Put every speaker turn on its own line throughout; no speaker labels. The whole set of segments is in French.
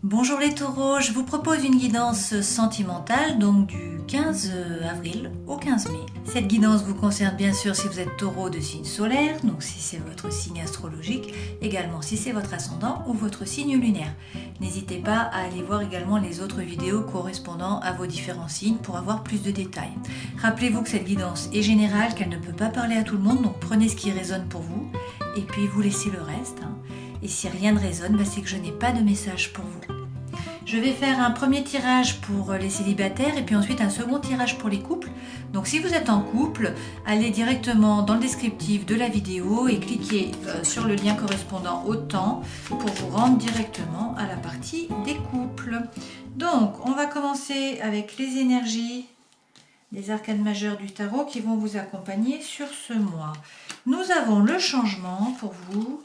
Bonjour les taureaux, je vous propose une guidance sentimentale donc du 15 avril au 15 mai. Cette guidance vous concerne bien sûr si vous êtes taureau de signe solaire, donc si c'est votre signe astrologique, également si c'est votre ascendant ou votre signe lunaire. N'hésitez pas à aller voir également les autres vidéos correspondant à vos différents signes pour avoir plus de détails. Rappelez-vous que cette guidance est générale, qu'elle ne peut pas parler à tout le monde, donc prenez ce qui résonne pour vous et puis vous laissez le reste. Et si rien ne résonne, c'est que je n'ai pas de message pour vous. Je vais faire un premier tirage pour les célibataires et puis ensuite un second tirage pour les couples. Donc si vous êtes en couple, allez directement dans le descriptif de la vidéo et cliquez sur le lien correspondant au temps pour vous rendre directement à la partie des couples. Donc on va commencer avec les énergies des arcanes majeures du tarot qui vont vous accompagner sur ce mois. Nous avons le changement pour vous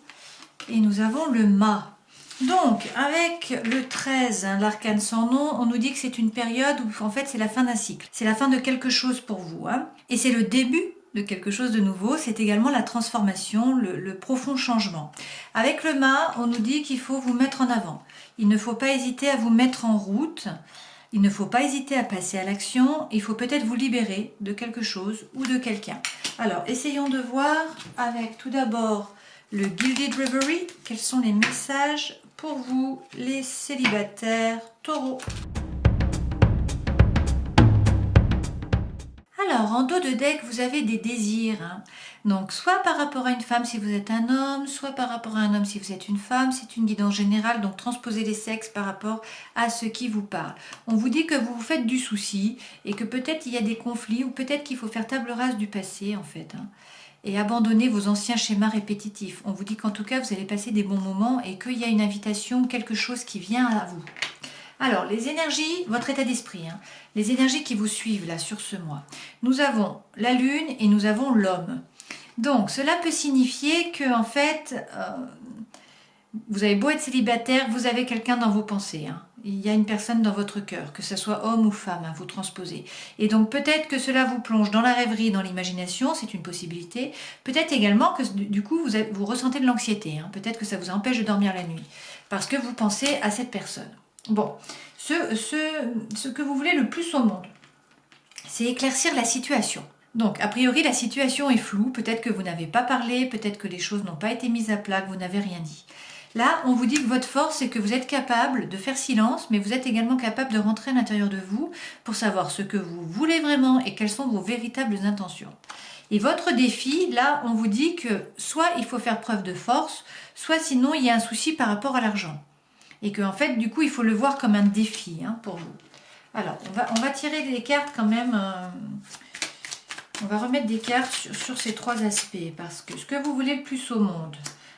et nous avons le mât. Donc, avec le 13, l'arcane sans nom, on nous dit que c'est une période où, en fait, c'est la fin d'un cycle. C'est la fin de quelque chose pour vous. Et c'est le début de quelque chose de nouveau. C'est également la transformation, le profond changement. Avec le mât, on nous dit qu'il faut vous mettre en avant. Il ne faut pas hésiter à vous mettre en route. Il ne faut pas hésiter à passer à l'action. Il faut peut-être vous libérer de quelque chose ou de quelqu'un. Alors, essayons de voir avec tout d'abord le Gilded Reverie. Quels sont les messages pour vous, les célibataires taureaux? Alors, en dos de deck, vous avez des désirs. Donc, soit par rapport à une femme si vous êtes un homme, soit par rapport à un homme si vous êtes une femme. C'est une guidance générale, donc transposez les sexes par rapport à ce qui vous parle. On vous dit que vous vous faites du souci et que peut-être il y a des conflits ou peut-être qu'il faut faire table rase du passé, en fait. Et abandonner vos anciens schémas répétitifs. On vous dit qu'en tout cas, vous allez passer des bons moments et qu'il y a une invitation, quelque chose qui vient à vous. Alors, les énergies, votre état d'esprit, les énergies qui vous suivent là sur ce mois. Nous avons la lune et nous avons l'homme. Donc, cela peut signifier que, en fait, vous avez beau être célibataire, vous avez quelqu'un dans vos pensées. Il y a une personne dans votre cœur, que ce soit homme ou femme, vous transposez. Et donc peut-être que cela vous plonge dans la rêverie, dans l'imagination, c'est une possibilité. Peut-être également que du coup vous ressentez de l'anxiété. Peut-être que ça vous empêche de dormir la nuit, parce que vous pensez à cette personne. Bon, ce que vous voulez le plus au monde, c'est éclaircir la situation. Donc, a priori, la situation est floue. Peut-être que vous n'avez pas parlé, peut-être que les choses n'ont pas été mises à plat, que vous n'avez rien dit. Là, on vous dit que votre force, c'est que vous êtes capable de faire silence, mais vous êtes également capable de rentrer à l'intérieur de vous pour savoir ce que vous voulez vraiment et quelles sont vos véritables intentions. Et votre défi, là, on vous dit que soit il faut faire preuve de force, soit sinon il y a un souci par rapport à l'argent. Et qu'en fait, du coup, il faut le voir comme un défi pour vous. Alors, on va tirer des cartes quand même. On va remettre des cartes sur ces trois aspects, parce que ce que vous voulez le plus au monde,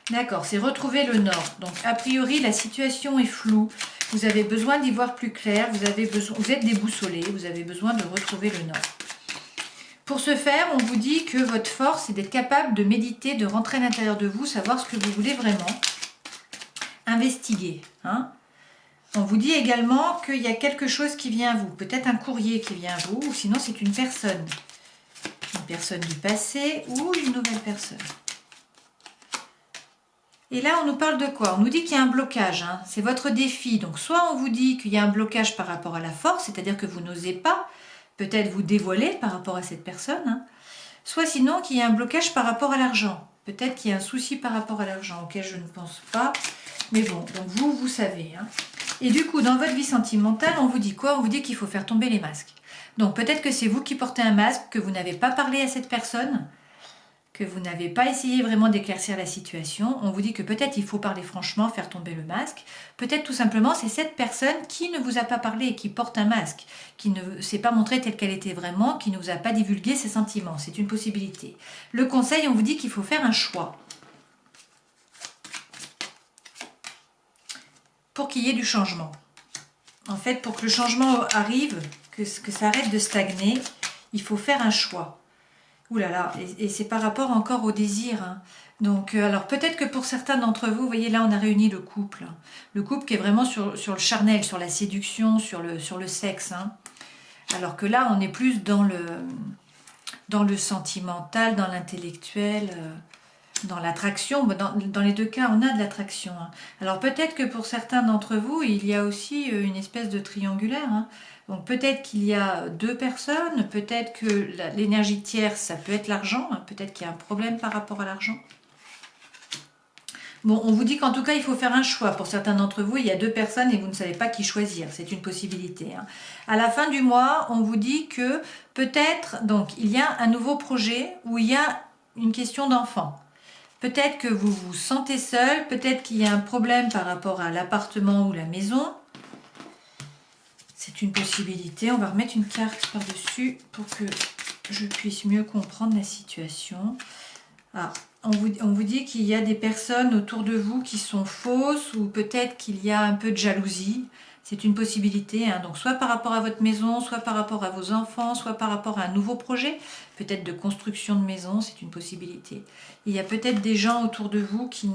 d'accord, c'est retrouver le nord. Donc, a priori, la situation est floue. Vous avez besoin d'y voir plus clair. Vous êtes déboussolé. Vous avez besoin de retrouver le nord. Pour ce faire, on vous dit que votre force, c'est d'être capable de méditer, de rentrer à l'intérieur de vous, savoir ce que vous voulez vraiment. Investiguer. On vous dit également qu'il y a quelque chose qui vient à vous. Peut-être un courrier qui vient à vous, ou sinon c'est une personne. Une personne du passé ou une nouvelle personne. Et là, on nous parle de quoi? On nous dit qu'il y a un blocage, c'est votre défi. Donc, soit on vous dit qu'il y a un blocage par rapport à la force, c'est-à-dire que vous n'osez pas peut-être vous dévoiler par rapport à cette personne, soit sinon qu'il y a un blocage par rapport à l'argent. Peut-être qu'il y a un souci par rapport à l'argent, auquel je ne pense pas. Mais bon, donc vous savez. Et du coup, dans votre vie sentimentale, on vous dit quoi? On vous dit qu'il faut faire tomber les masques. Donc, peut-être que c'est vous qui portez un masque, que vous n'avez pas parlé à cette personne, que vous n'avez pas essayé vraiment d'éclaircir la situation. On vous dit que peut-être il faut parler franchement, faire tomber le masque. Peut-être tout simplement c'est cette personne qui ne vous a pas parlé et qui porte un masque, qui ne s'est pas montrée telle qu'elle était vraiment, qui ne vous a pas divulgué ses sentiments. C'est une possibilité. Le conseil, on vous dit qu'il faut faire un choix pour qu'il y ait du changement. En fait, pour que le changement arrive, que ça arrête de stagner, il faut faire un choix. Ouh là là, et c'est par rapport encore au désir. Donc, alors peut-être que pour certains d'entre vous, vous voyez là, on a réuni le couple. Le couple qui est vraiment sur le charnel, sur la séduction, sur le sexe. Alors que là, on est plus dans le sentimental, dans l'intellectuel. dans l'attraction. Dans les deux cas, on a de l'attraction. Hein. Alors peut-être que pour certains d'entre vous, il y a aussi une espèce de triangulaire. Hein. Donc peut-être qu'il y a deux personnes, peut-être que l'énergie tierce, ça peut être l'argent. Hein. Peut-être qu'il y a un problème par rapport à l'argent. Bon, on vous dit qu'en tout cas, il faut faire un choix. Pour certains d'entre vous, il y a deux personnes et vous ne savez pas qui choisir. C'est une possibilité. Hein. À la fin du mois, on vous dit que peut-être, donc, il y a un nouveau projet où il y a une question d'enfant. Peut-être que vous vous sentez seul, peut-être qu'il y a un problème par rapport à l'appartement ou la maison. C'est une possibilité. On va remettre une carte par-dessus pour que je puisse mieux comprendre la situation. Ah, on vous dit qu'il y a des personnes autour de vous qui sont fausses ou peut-être qu'il y a un peu de jalousie. C'est une possibilité, hein. Donc soit par rapport à votre maison, soit par rapport à vos enfants, soit par rapport à un nouveau projet, peut-être de construction de maison, c'est une possibilité. Il y a peut-être des gens autour de vous qui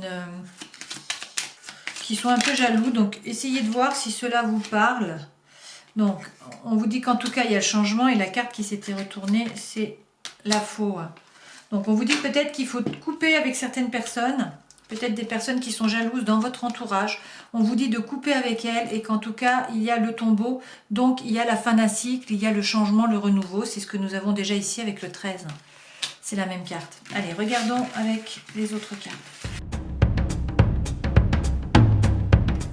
sont un peu jaloux, donc essayez de voir si cela vous parle. Donc, on vous dit qu'en tout cas, il y a le changement et la carte qui s'était retournée, c'est la faux. Donc on vous dit peut-être qu'il faut couper avec certaines personnes, peut-être des personnes qui sont jalouses dans votre entourage. On vous dit de couper avec elles et qu'en tout cas, il y a le tombeau, donc il y a la fin d'un cycle, il y a le changement, le renouveau. C'est ce que nous avons déjà ici avec le 13. C'est la même carte. Allez, regardons avec les autres cartes.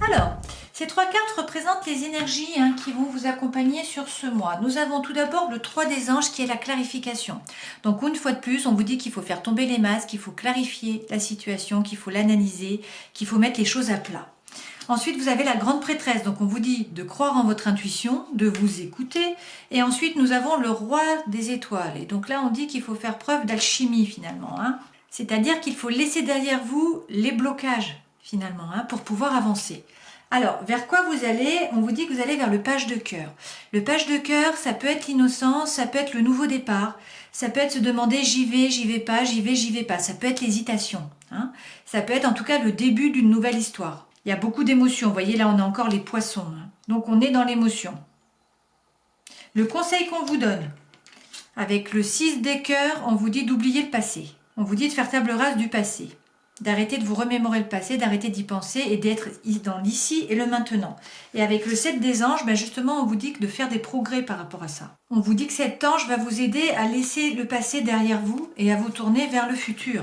Alors, ces trois cartes représentent les énergies qui vont vous accompagner sur ce mois. Nous avons tout d'abord le 3 des anges qui est la clarification. Donc une fois de plus, on vous dit qu'il faut faire tomber les masques, qu'il faut clarifier la situation, qu'il faut l'analyser, qu'il faut mettre les choses à plat. Ensuite, vous avez la grande prêtresse. Donc on vous dit de croire en votre intuition, de vous écouter. Et ensuite, nous avons le roi des étoiles. Et donc là, on dit qu'il faut faire preuve d'alchimie finalement. C'est-à-dire qu'il faut laisser derrière vous les blocages finalement pour pouvoir avancer. Alors, vers quoi vous allez? On vous dit que vous allez vers le page de cœur. Le page de cœur, ça peut être l'innocence, ça peut être le nouveau départ, ça peut être se demander j'y vais pas, j'y vais pas. Ça peut être l'hésitation. Ça peut être en tout cas le début d'une nouvelle histoire. Il y a beaucoup d'émotions. Vous voyez, là, on a encore les poissons. Donc, on est dans l'émotion. Le conseil qu'on vous donne, avec le 6 des cœurs, on vous dit d'oublier le passé. On vous dit de faire table rase du passé. D'arrêter de vous remémorer le passé, d'arrêter d'y penser et d'être dans l'ici et le maintenant. Et avec le 7 des anges, justement, on vous dit de faire des progrès par rapport à ça. On vous dit que cet ange va vous aider à laisser le passé derrière vous et à vous tourner vers le futur.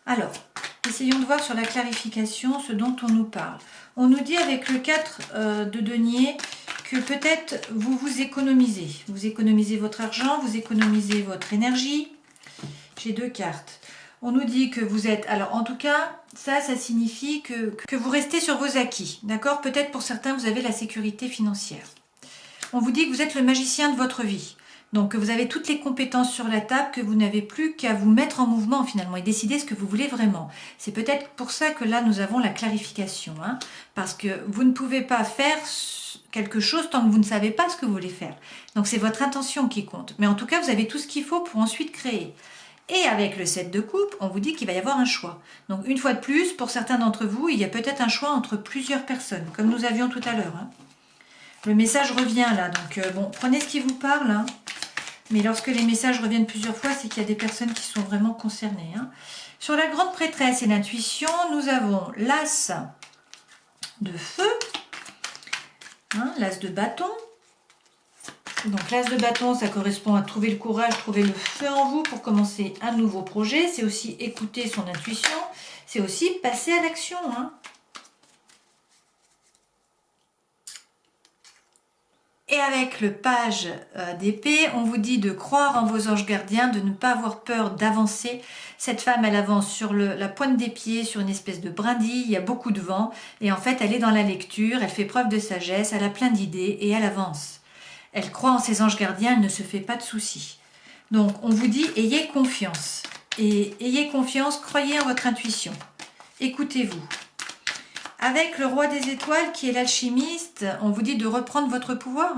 Alors, essayons de voir sur la clarification ce dont on nous parle. On nous dit avec le 4 de denier que peut-être vous vous économisez. Vous économisez votre argent, vous économisez votre énergie. J'ai deux cartes. On nous dit que vous êtes... Alors, en tout cas, ça signifie que vous restez sur vos acquis. D'accord? Peut-être pour certains, vous avez la sécurité financière. On vous dit que vous êtes le magicien de votre vie. Donc, que vous avez toutes les compétences sur la table, que vous n'avez plus qu'à vous mettre en mouvement, finalement, et décider ce que vous voulez vraiment. C'est peut-être pour ça que là, nous avons la clarification. Parce que vous ne pouvez pas faire quelque chose tant que vous ne savez pas ce que vous voulez faire. Donc, c'est votre intention qui compte. Mais en tout cas, vous avez tout ce qu'il faut pour ensuite créer. Et avec le 7 de coupe, on vous dit qu'il va y avoir un choix. Donc une fois de plus, pour certains d'entre vous, il y a peut-être un choix entre plusieurs personnes, comme nous avions tout à l'heure. Le message revient là, donc bon, prenez ce qui vous parle. Mais lorsque les messages reviennent plusieurs fois, c'est qu'il y a des personnes qui sont vraiment concernées. Sur la grande prêtresse et l'intuition, nous avons l'as de feu, l'as de bâton. Donc l'as de bâton, ça correspond à trouver le courage, trouver le feu en vous pour commencer un nouveau projet. C'est aussi écouter son intuition. C'est aussi passer à l'action. Et avec le page d'épée, on vous dit de croire en vos anges gardiens, de ne pas avoir peur d'avancer. Cette femme, elle avance sur la pointe des pieds, sur une espèce de brindille, il y a beaucoup de vent. Et en fait, elle est dans la lecture, elle fait preuve de sagesse, elle a plein d'idées et elle avance. Elle croit en ses anges gardiens, elle ne se fait pas de soucis. Donc, on vous dit, ayez confiance. Et ayez confiance, croyez en votre intuition. Écoutez-vous. Avec le roi des étoiles, qui est l'alchimiste, on vous dit de reprendre votre pouvoir.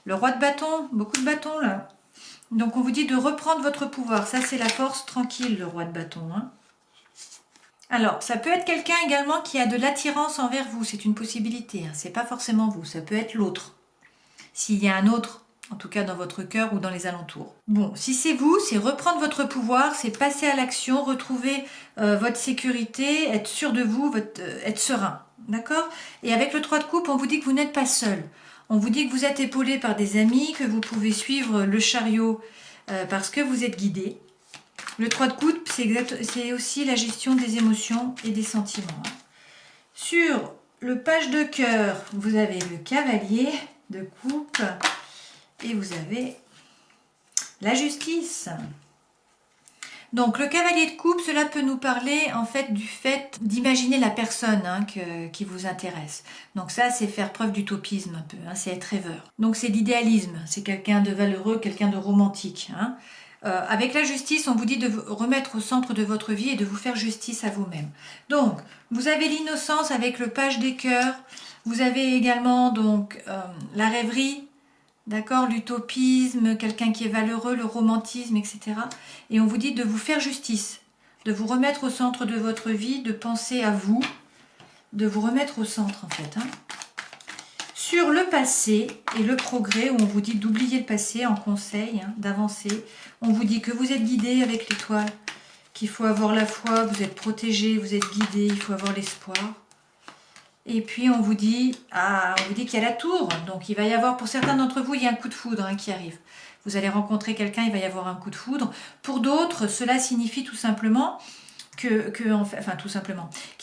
Le roi de bâton, beaucoup de bâtons là. Donc, on vous dit de reprendre votre pouvoir. Ça, c'est la force tranquille, le roi de bâton. Alors, ça peut être quelqu'un également qui a de l'attirance envers vous. C'est une possibilité. C'est pas forcément vous, ça peut être l'autre. S'il y a un autre en tout cas dans votre cœur ou dans les alentours. Bon, si c'est vous, c'est reprendre votre pouvoir, c'est passer à l'action, retrouver votre sécurité, être sûr de vous, être serein. D'accord? Et avec le 3 de coupe, on vous dit que vous n'êtes pas seul. On vous dit que vous êtes épaulé par des amis, que vous pouvez suivre le chariot parce que vous êtes guidé. Le 3 de coupe, c'est aussi la gestion des émotions et des sentiments. Sur le page de cœur, vous avez le cavalier de coupe et vous avez la justice. Donc le cavalier de coupe, cela peut nous parler en fait du fait d'imaginer la personne qui vous intéresse. Donc ça, c'est faire preuve d'utopisme un peu, c'est être rêveur. Donc c'est l'idéalisme, c'est quelqu'un de valeureux, quelqu'un de romantique. Avec la justice, on vous dit de vous remettre au centre de votre vie et de vous faire justice à vous-même. Donc, vous avez l'innocence avec le page des cœurs. Vous avez également donc la rêverie, d'accord, l'utopisme, quelqu'un qui est valeureux, le romantisme, etc. Et on vous dit de vous faire justice, de vous remettre au centre de votre vie, de penser à vous, de vous remettre au centre en fait. Sur le passé et le progrès, où on vous dit d'oublier le passé en conseil, d'avancer. On vous dit que vous êtes guidé avec l'étoile, qu'il faut avoir la foi, vous êtes protégé, vous êtes guidé, il faut avoir l'espoir. Et puis on vous dit qu'il y a la tour, donc il va y avoir, pour certains d'entre vous, il y a un coup de foudre qui arrive. Vous allez rencontrer quelqu'un, il va y avoir un coup de foudre. Pour d'autres, cela signifie tout simplement qu'il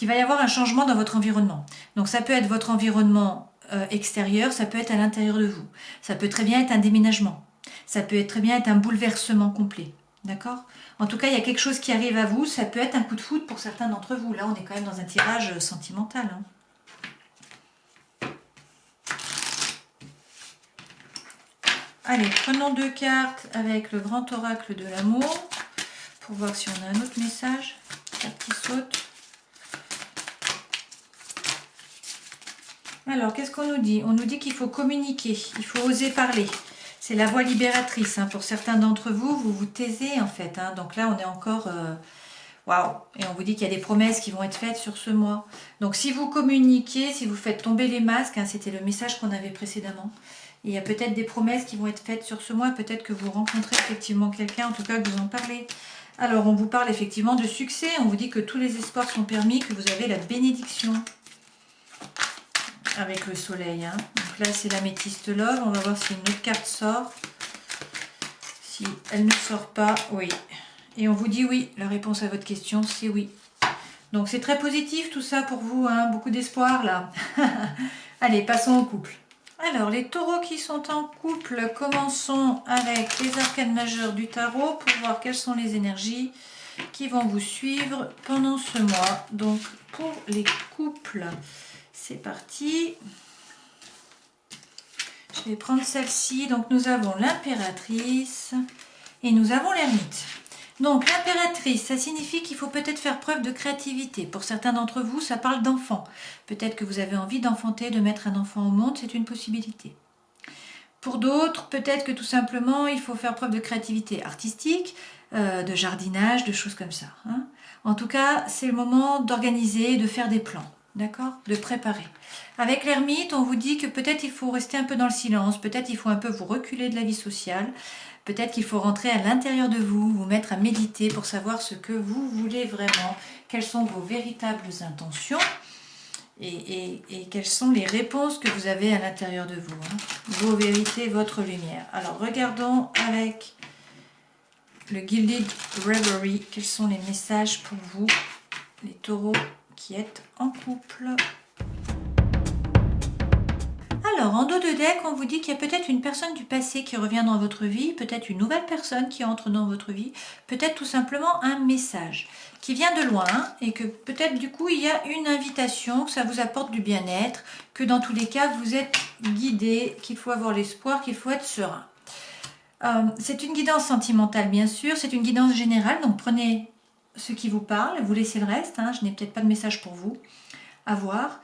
va y avoir un changement dans votre environnement. Donc ça peut être votre environnement extérieur, ça peut être à l'intérieur de vous. Ça peut très bien être un déménagement. Ça peut très bien être un bouleversement complet. D'accord? En tout cas, il y a quelque chose qui arrive à vous. Ça peut être un coup de foudre pour certains d'entre vous. Là, on est quand même dans un tirage sentimental. Allez, prenons 2 cartes avec le grand oracle de l'amour pour voir si on a un autre message. Carte qui saute. Alors, qu'est-ce qu'on nous dit? On nous dit qu'il faut communiquer, il faut oser parler. C'est la voie libératrice. Pour certains d'entre vous, vous vous taisez en fait. Donc là, on est encore... Waouh! Et on vous dit qu'il y a des promesses qui vont être faites sur ce mois. Donc si vous communiquez, si vous faites tomber les masques, c'était le message qu'on avait précédemment. Il y a peut-être des promesses qui vont être faites sur ce mois. Peut-être que vous rencontrez effectivement quelqu'un, en tout cas que vous en parlez. Alors, on vous parle effectivement de succès. On vous dit que tous les espoirs sont permis, que vous avez la bénédiction. Avec le soleil. Donc là, c'est l'améthyste love. On va voir si une autre carte sort. Si elle ne sort pas, oui. Et on vous dit oui. La réponse à votre question, c'est oui. Donc, c'est très positif tout ça pour vous. Beaucoup d'espoir là. Allez, passons au couple. Alors, les taureaux qui sont en couple, commençons avec les arcanes majeures du tarot pour voir quelles sont les énergies qui vont vous suivre pendant ce mois. Donc, pour les couples... C'est parti. Je vais prendre celle-ci. Donc, nous avons l'impératrice et nous avons l'ermite. Donc, l'impératrice, ça signifie qu'il faut peut-être faire preuve de créativité. Pour certains d'entre vous, ça parle d'enfant. Peut-être que vous avez envie d'enfanter, de mettre un enfant au monde. C'est une possibilité. Pour d'autres, peut-être que tout simplement, il faut faire preuve de créativité artistique, de jardinage, de choses comme ça. En tout cas, c'est le moment d'organiser, de faire des plans. D'accord? De préparer. Avec l'ermite, on vous dit que peut-être il faut rester un peu dans le silence, peut-être il faut un peu vous reculer de la vie sociale, peut-être qu'il faut rentrer à l'intérieur de vous, vous mettre à méditer pour savoir ce que vous voulez vraiment, quelles sont vos véritables intentions et quelles sont les réponses que vous avez à l'intérieur de vous. Vos vérités, votre lumière. Alors, regardons avec le Gilded Reverie, quels sont les messages pour vous, les taureaux qui êtes en couple. Alors, en dos de deck, on vous dit qu'il y a peut-être une personne du passé qui revient dans votre vie, peut-être une nouvelle personne qui entre dans votre vie, peut-être tout simplement un message qui vient de loin et que peut-être du coup il y a une invitation, que ça vous apporte du bien-être, que dans tous les cas vous êtes guidé, qu'il faut avoir l'espoir, qu'il faut être serein. C'est une guidance sentimentale bien sûr, c'est une guidance générale, donc prenez ce qui vous parle, vous laissez le reste, je n'ai peut-être pas de message pour vous à voir.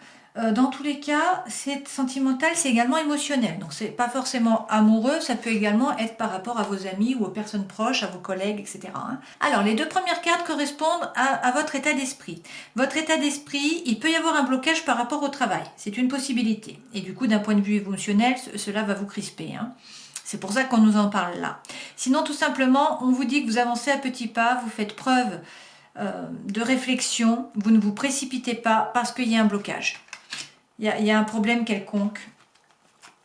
Dans tous les cas, c'est sentimental, c'est également émotionnel. Donc, c'est pas forcément amoureux, ça peut également être par rapport à vos amis ou aux personnes proches, à vos collègues, etc. Alors, les 2 premières cartes correspondent à votre état d'esprit. Votre état d'esprit, il peut y avoir un blocage par rapport au travail. C'est une possibilité. Et du coup, d'un point de vue émotionnel, cela va vous crisper. C'est pour ça qu'on nous en parle là. Sinon, tout simplement, on vous dit que vous avancez à petits pas, vous faites preuve de réflexion, vous ne vous précipitez pas parce qu'il y a un blocage. Il y a un problème quelconque.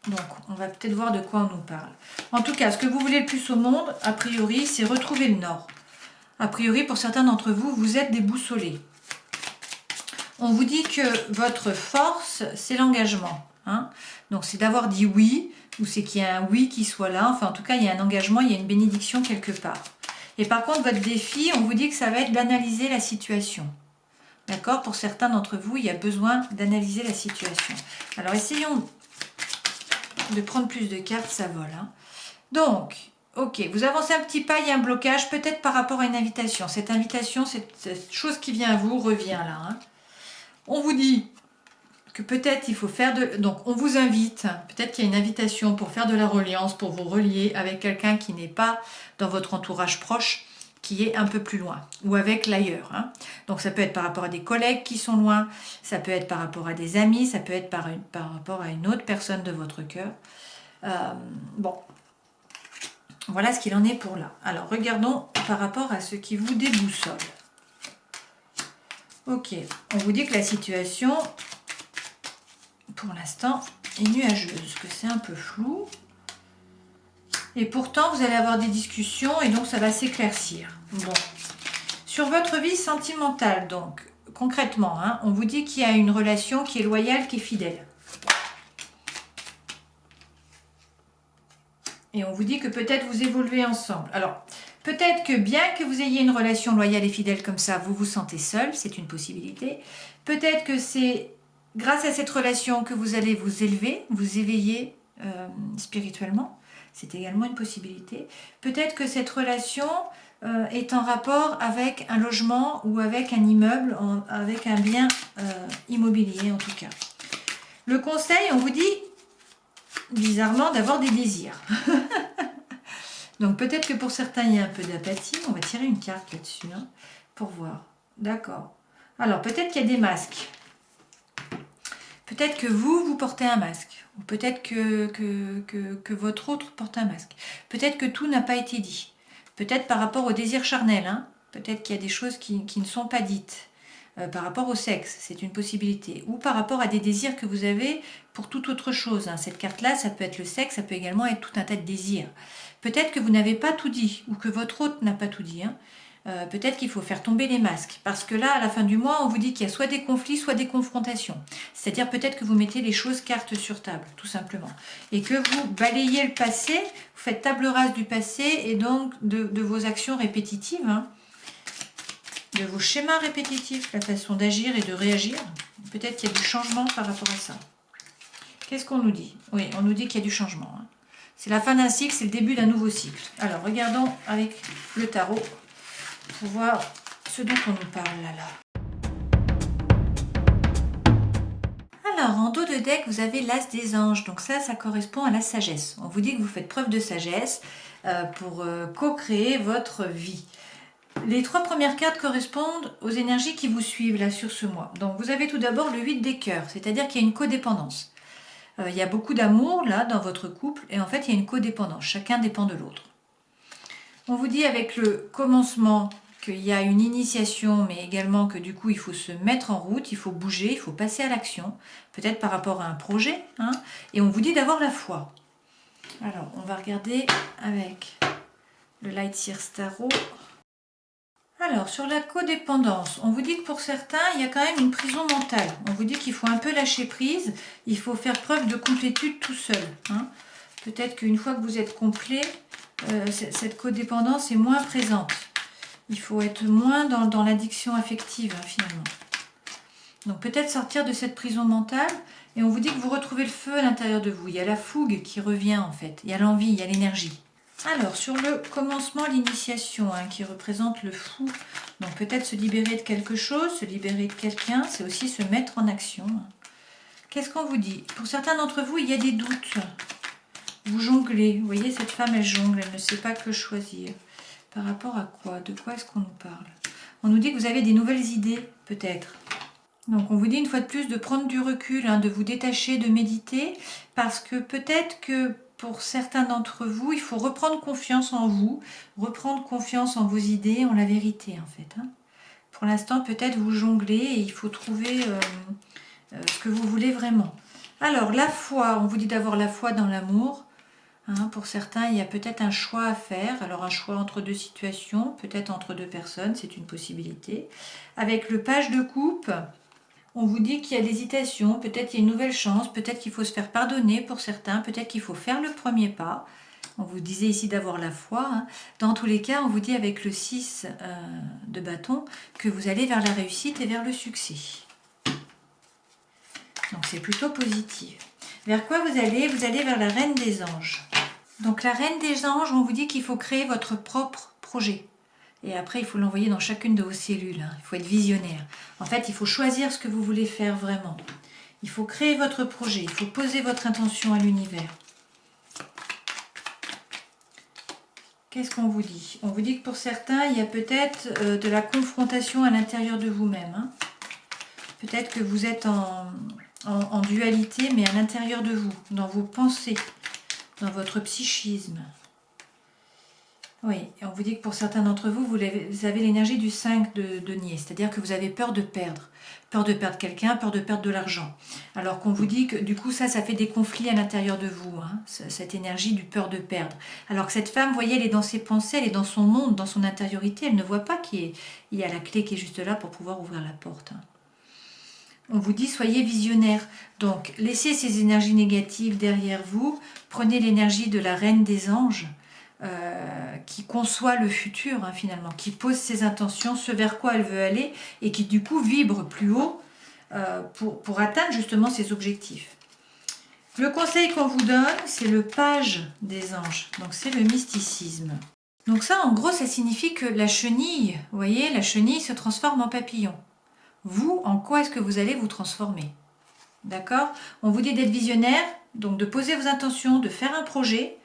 Donc, on va peut-être voir de quoi on nous parle. En tout cas, ce que vous voulez le plus au monde, a priori, c'est retrouver le nord. A priori, pour certains d'entre vous, vous êtes déboussolés. On vous dit que votre force, c'est l'engagement. Hein. Donc, c'est d'avoir dit oui, ou c'est qu'il y a un oui qui soit là. Enfin, en tout cas, il y a un engagement, il y a une bénédiction quelque part. Et par contre, votre défi, on vous dit que ça va être d'analyser la situation. D'accord? Pour certains d'entre vous, il y a besoin d'analyser la situation. Alors, essayons de prendre plus de cartes, ça vole. Hein. Donc, ok, vous avancez un petit pas, il y a un blocage, peut-être par rapport à une invitation. Cette invitation, cette chose qui vient à vous, revient là. Hein. On vous dit que peut-être il faut faire de... Donc, on vous invite, peut-être qu'il y a une invitation pour faire de la reliance, pour vous relier avec quelqu'un qui n'est pas dans votre entourage proche, qui est un peu plus loin, ou avec l'ailleurs. Hein. Donc, ça peut être par rapport à des collègues qui sont loin, ça peut être par rapport à des amis, ça peut être par rapport à une autre personne de votre cœur. Bon, voilà ce qu'il en est pour là. Alors, regardons par rapport à ce qui vous déboussole. Ok, on vous dit que la situation, pour l'instant, est nuageuse, que c'est un peu flou. Et pourtant, vous allez avoir des discussions et donc ça va s'éclaircir. Bon. Sur votre vie sentimentale, donc, concrètement, hein, on vous dit qu'il y a une relation qui est loyale, qui est fidèle. Et on vous dit que peut-être vous évoluez ensemble. Alors, peut-être que bien que vous ayez une relation loyale et fidèle comme ça, vous vous sentez seul, c'est une possibilité. Peut-être que c'est grâce à cette relation que vous allez vous élever, vous éveiller spirituellement. C'est également une possibilité. Peut-être que cette relation est en rapport avec un logement ou avec un immeuble, avec un bien immobilier en tout cas. Le conseil, on vous dit bizarrement d'avoir des désirs. Donc peut-être que pour certains il y a un peu d'apathie. On va tirer une carte là-dessus hein, pour voir. D'accord. Alors peut-être qu'il y a des masques. Peut-être que vous portez un masque. Ou peut-être que votre autre porte un masque. Peut-être que tout n'a pas été dit. Peut-être par rapport au désir charnel. Hein. Peut-être qu'il y a des choses qui ne sont pas dites. Par rapport au sexe, c'est une possibilité. Ou par rapport à des désirs que vous avez pour toute autre chose. Hein. Cette carte-là, ça peut être le sexe, ça peut également être tout un tas de désirs. Peut-être que vous n'avez pas tout dit, ou que votre hôte n'a pas tout dit. Hein. Peut-être qu'il faut faire tomber les masques. Parce que là, à la fin du mois, on vous dit qu'il y a soit des conflits, soit des confrontations. C'est-à-dire peut-être que vous mettez les choses cartes sur table, tout simplement. Et que vous balayez le passé, vous faites table rase du passé, et donc de vos actions répétitives, hein, de vos schémas répétitifs, la façon d'agir et de réagir. Peut-être qu'il y a du changement par rapport à ça. Qu'est-ce qu'on nous dit? Oui, on nous dit qu'il y a du changement. Hein. C'est la fin d'un cycle, c'est le début d'un nouveau cycle. Alors, regardons avec le tarot pour voir ce dont on nous parle là. Alors, en dos de deck, vous avez l'As des anges. Donc ça correspond à la sagesse. On vous dit que vous faites preuve de sagesse pour co-créer votre vie. Les 3 premières cartes correspondent aux énergies qui vous suivent là sur ce mois. Donc vous avez tout d'abord le 8 des cœurs, c'est-à-dire qu'il y a une codépendance. Il y a beaucoup d'amour là dans votre couple et en fait il y a une codépendance, chacun dépend de l'autre. On vous dit avec le commencement qu'il y a une initiation mais également que du coup il faut se mettre en route, il faut bouger, il faut passer à l'action, peut-être par rapport à un projet. Hein, et on vous dit d'avoir la foi. Alors on va regarder avec le Light Seer Tarot. Alors, sur la codépendance, on vous dit que pour certains, il y a quand même une prison mentale. On vous dit qu'il faut un peu lâcher prise, il faut faire preuve de complétude tout seul. Hein. Peut-être qu'une fois que vous êtes complet, cette codépendance est moins présente. Il faut être moins dans l'addiction affective, hein, finalement. Donc peut-être sortir de cette prison mentale, et on vous dit que vous retrouvez le feu à l'intérieur de vous. Il y a la fougue qui revient, en fait. Il y a l'envie, il y a l'énergie. Alors, sur le commencement, l'initiation, hein, qui représente le fou. Donc, peut-être se libérer de quelque chose, se libérer de quelqu'un, c'est aussi se mettre en action. Qu'est-ce qu'on vous dit? Pour certains d'entre vous, il y a des doutes. Vous jonglez. Vous voyez, cette femme, elle jongle, elle ne sait pas que choisir. Par rapport à quoi? De quoi est-ce qu'on nous parle? On nous dit que vous avez des nouvelles idées, peut-être. Donc, on vous dit une fois de plus de prendre du recul, hein, de vous détacher, de méditer, parce que peut-être que pour certains d'entre vous, il faut reprendre confiance en vous, reprendre confiance en vos idées, en la vérité en fait. Hein. Pour l'instant, peut-être vous jonglez et il faut trouver ce que vous voulez vraiment. Alors, la foi, on vous dit d'avoir la foi dans l'amour. Hein, pour certains, il y a peut-être un choix à faire. Alors, un choix entre deux situations, peut-être entre deux personnes, c'est une possibilité. Avec le page de coupe, on vous dit qu'il y a l'hésitation, peut-être il y a une nouvelle chance, peut-être qu'il faut se faire pardonner pour certains, peut-être qu'il faut faire le premier pas. On vous disait ici d'avoir la foi. Hein. Dans tous les cas, on vous dit avec le 6 de bâton que vous allez vers la réussite et vers le succès. Donc c'est plutôt positif. Vers quoi vous allez? Vous allez vers la Reine des Anges. Donc la Reine des Anges, on vous dit qu'il faut créer votre propre projet. Et après, il faut l'envoyer dans chacune de vos cellules. Hein. Il faut être visionnaire. En fait, il faut choisir ce que vous voulez faire vraiment. Il faut créer votre projet. Il faut poser votre intention à l'univers. Qu'est-ce qu'on vous dit? On vous dit que pour certains, il y a peut-être de la confrontation à l'intérieur de vous-même. Hein. Peut-être que vous êtes en dualité, mais à l'intérieur de vous, dans vos pensées, dans votre psychisme. Oui, et on vous dit que pour certains d'entre vous, vous avez l'énergie du 5 de denier, c'est-à-dire que vous avez peur de perdre quelqu'un, peur de perdre de l'argent. Alors qu'on vous dit que du coup, ça fait des conflits à l'intérieur de vous, hein, cette énergie du peur de perdre. Alors que cette femme, vous voyez, elle est dans ses pensées, elle est dans son monde, dans son intériorité, elle ne voit pas qu'il y a la clé qui est juste là pour pouvoir ouvrir la porte. Hein. On vous dit, soyez visionnaire. Donc, laissez ces énergies négatives derrière vous, prenez l'énergie de la Reine des Anges, qui conçoit le futur hein, finalement, qui pose ses intentions, ce vers quoi elle veut aller et qui du coup vibre plus haut pour atteindre justement ses objectifs. Le conseil qu'on vous donne, c'est le page des anges, donc c'est le mysticisme. Donc ça en gros ça signifie que la chenille, vous voyez, la chenille se transforme en papillon. Vous, en quoi est-ce que vous allez vous transformer? D'accord? On vous dit d'être visionnaire, donc de poser vos intentions, de faire un projet,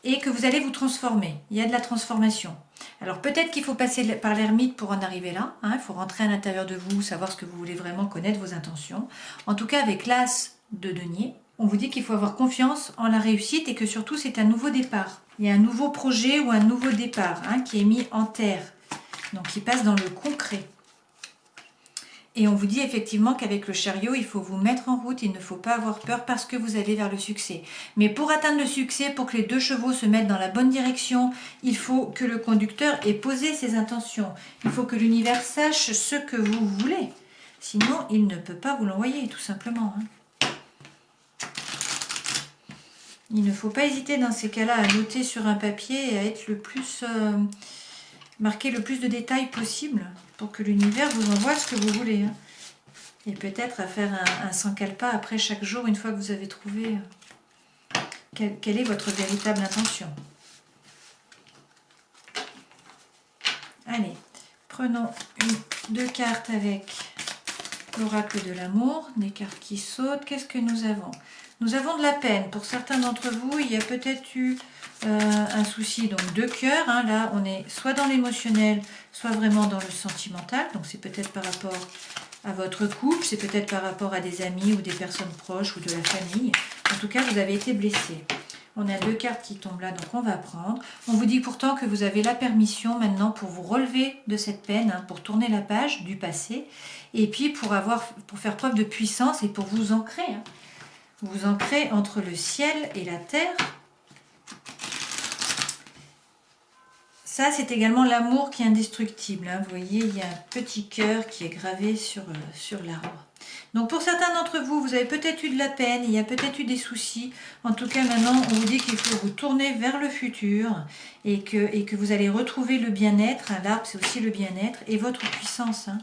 et que vous allez vous transformer. Il y a de la transformation. Alors peut-être qu'il faut passer par l'ermite pour en arriver là. Hein, il faut rentrer à l'intérieur de vous, savoir ce que vous voulez vraiment, connaître vos intentions. En tout cas, avec l'as de denier, on vous dit qu'il faut avoir confiance en la réussite et que surtout c'est un nouveau départ. Il y a un nouveau projet ou un nouveau départ hein, qui est mis en terre, donc qui passe dans le concret. Et on vous dit effectivement qu'avec le chariot, il faut vous mettre en route, il ne faut pas avoir peur parce que vous allez vers le succès. Mais pour atteindre le succès, pour que les deux chevaux se mettent dans la bonne direction, il faut que le conducteur ait posé ses intentions. Il faut que l'univers sache ce que vous voulez. Sinon, il ne peut pas vous l'envoyer, tout simplement. Hein. Il ne faut pas hésiter dans ces cas-là à noter sur un papier et à être le plus... marquer le plus de détails possible pour que l'univers vous envoie ce que vous voulez. Hein. Et peut-être à faire un sankalpa après chaque jour, une fois que vous avez trouvé quelle est votre véritable intention. Allez, prenons deux cartes avec l'oracle de l'amour, des cartes qui sautent. Qu'est-ce que nous avons? Nous avons de la peine. Pour certains d'entre vous, il y a peut-être eu un souci donc de cœur. Hein. Là, on est soit dans l'émotionnel, soit vraiment dans le sentimental. Donc, c'est peut-être par rapport à votre couple, c'est peut-être par rapport à des amis ou des personnes proches ou de la famille. En tout cas, vous avez été blessé. On a deux cartes qui tombent là, donc on va prendre. On vous dit pourtant que vous avez la permission maintenant pour vous relever de cette peine, hein, pour tourner la page du passé, et puis pour faire preuve de puissance et pour vous ancrer. Hein. Vous ancrez entre le ciel et la terre. Ça, c'est également l'amour qui est indestructible. Hein. Vous voyez, il y a un petit cœur qui est gravé sur l'arbre. Donc, pour certains d'entre vous, vous avez peut-être eu de la peine, il y a peut-être eu des soucis. En tout cas, maintenant, on vous dit qu'il faut vous tourner vers le futur et que vous allez retrouver le bien-être. L'arbre, c'est aussi le bien-être et votre puissance, hein,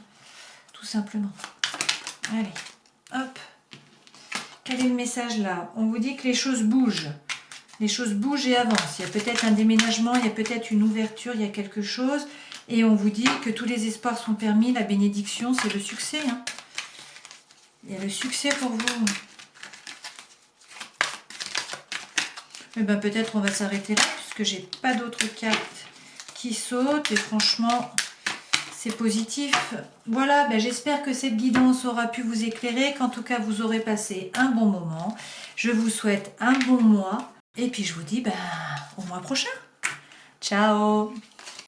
tout simplement. Allez, hop. Quel est le message là? On vous dit que les choses bougent. Les choses bougent et avancent. Il y a peut-être un déménagement, il y a peut-être une ouverture, il y a quelque chose. Et on vous dit que tous les espoirs sont permis. La bénédiction, c'est le succès. Hein. Il y a le succès pour vous. Et bien peut-être on va s'arrêter là, puisque j'ai pas d'autres cartes qui sautent. Et franchement, c'est positif. Voilà, ben j'espère que cette guidance aura pu vous éclairer, qu'en tout cas vous aurez passé un bon moment. Je vous souhaite un bon mois. Et puis je vous dis au mois prochain. Ciao!